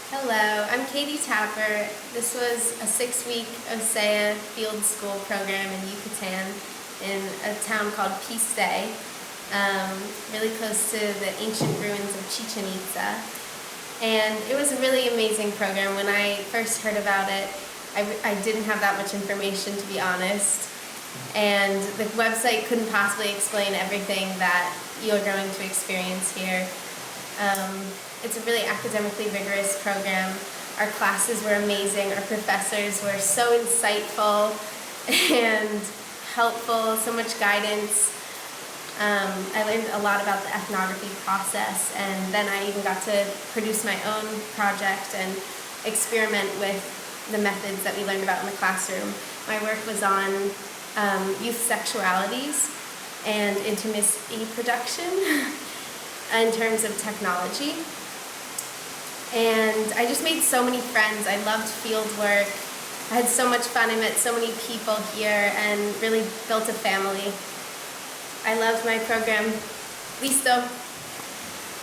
Hello, I'm Katie Tapper. This was a 6-week OSEA Field School program in Yucatan in a town called Piste, really close to the ancient ruins of Chichen Itza. And it was a really amazing program. When I first heard about it, I didn't have that much information, to be honest. And the website couldn't possibly explain everything that you're going to experience here. It's a really academically rigorous program. Our classes were amazing. Our professors were so insightful and helpful, so much guidance. I learned a lot about the ethnography process, and then I even got to produce my own project and experiment with the methods that we learned about in the classroom. My work was on youth sexualities and intimacy production in terms of technology. And I just made so many friends. I loved field work. I had so much fun. I met so many people here and really built a family. I loved my program. Listo.